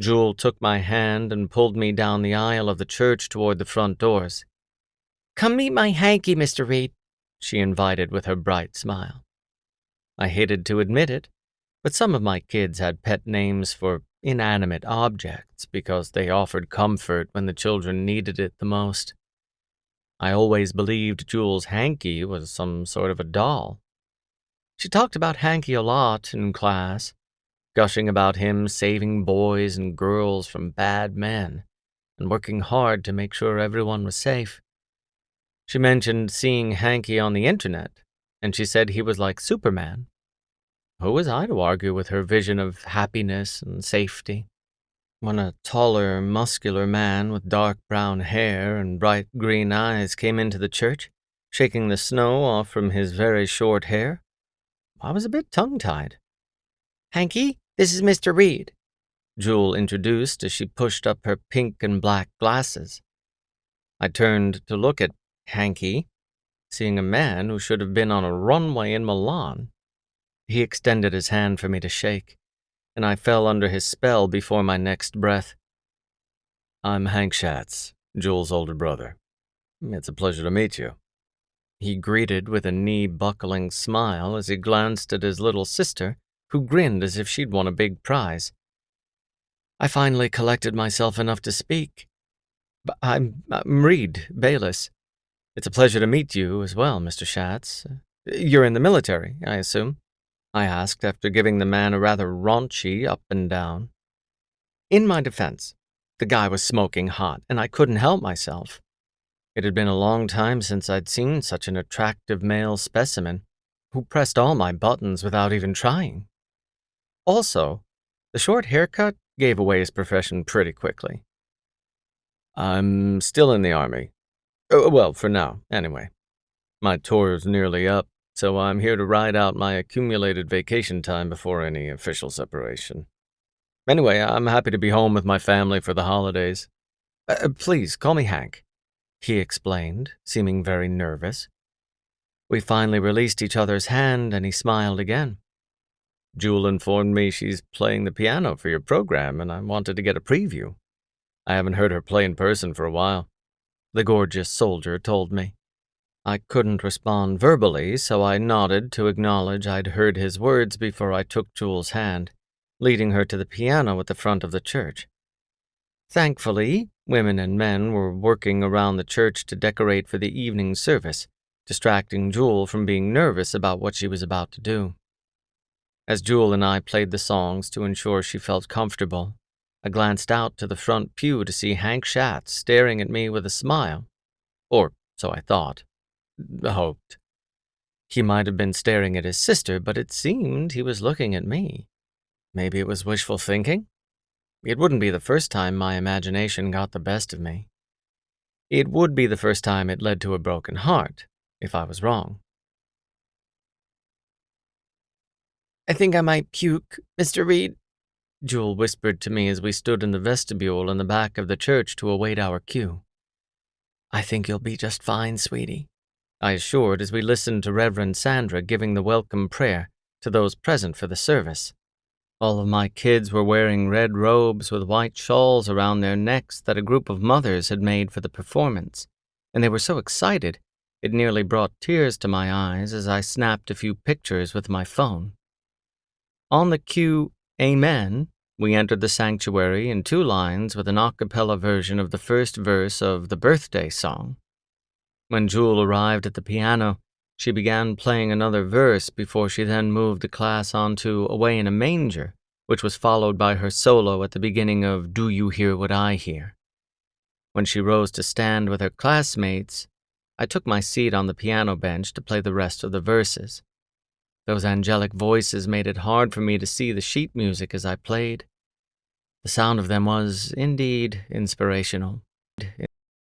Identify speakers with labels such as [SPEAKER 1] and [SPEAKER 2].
[SPEAKER 1] Jewel took my hand and pulled me down the aisle of the church toward the front doors. "Come meet my Hanky, Mr. Reed," she invited with her bright smile. I hated to admit it, but some of my kids had pet names for inanimate objects because they offered comfort when the children needed it the most. I always believed Jewel's Hanky was some sort of a doll. She talked about Hanky a lot in class, gushing about him saving boys and girls from bad men and working hard to make sure everyone was safe. She mentioned seeing Hanky on the internet, and she said he was like Superman. Who was I to argue with her vision of happiness and safety? When a taller, muscular man with dark brown hair and bright green eyes came into the church, shaking the snow off from his very short hair, I was a bit tongue-tied. "Hanky, this is Mr. Reed," Jewel introduced as she pushed up her pink and black glasses. I turned to look at Hanky, seeing a man who should have been on a runway in Milan. He extended his hand for me to shake, and I fell under his spell before my next breath. "I'm Hank Schatz, Jewel's older brother. It's a pleasure to meet you," he greeted with a knee-buckling smile as he glanced at his little sister, who grinned as if she'd won a big prize. I finally collected myself enough to speak. I'm Reed, Bayless. It's a pleasure to meet you as well, Mr. Schatz. You're in the military, I assume?" I asked after giving the man a rather raunchy up and down. In my defense, the guy was smoking hot, and I couldn't help myself. It had been a long time since I'd seen such an attractive male specimen, who pressed all my buttons without even trying. Also, the short haircut gave away his profession pretty quickly. "I'm still in the Army. Well, for now, anyway. My tour's nearly up, so I'm here to ride out my accumulated vacation time before any official separation. Anyway, I'm happy to be home with my family for the holidays. Please, call me Hank," he explained, seeming very nervous. We finally released each other's hand, and he smiled again. "Jewel informed me she's playing the piano for your program, and I wanted to get a preview. I haven't heard her play in person for a while," the gorgeous soldier told me. I couldn't respond verbally, so I nodded to acknowledge I'd heard his words before I took Jewel's hand, leading her to the piano at the front of the church. Thankfully, women and men were working around the church to decorate for the evening service, distracting Jewel from being nervous about what she was about to do. As Jewel and I played the songs to ensure she felt comfortable, I glanced out to the front pew to see Hank Schatz staring at me with a smile. Or so I thought. Hoped. He might have been staring at his sister, but it seemed he was looking at me. Maybe it was wishful thinking? It wouldn't be the first time my imagination got the best of me. It would be the first time it led to a broken heart, if I was wrong. "I think I might puke, Mr. Reed," Jewel whispered to me as we stood in the vestibule in the back of the church to await our cue. "I think you'll be just fine, sweetie," I assured as we listened to Reverend Sandra giving the welcome prayer to those present for the service. All of my kids were wearing red robes with white shawls around their necks that a group of mothers had made for the performance, and they were so excited it nearly brought tears to my eyes as I snapped a few pictures with my phone. On the cue, "Amen," we entered the sanctuary in 2 lines with an a cappella version of the first verse of the birthday song. When Jewel arrived at the piano, she began playing another verse before she then moved the class on to "Away in a Manger," which was followed by her solo at the beginning of "Do You Hear What I Hear?" When she rose to stand with her classmates, I took my seat on the piano bench to play the rest of the verses. Those angelic voices made it hard for me to see the sheet music as I played. The sound of them was, indeed, inspirational.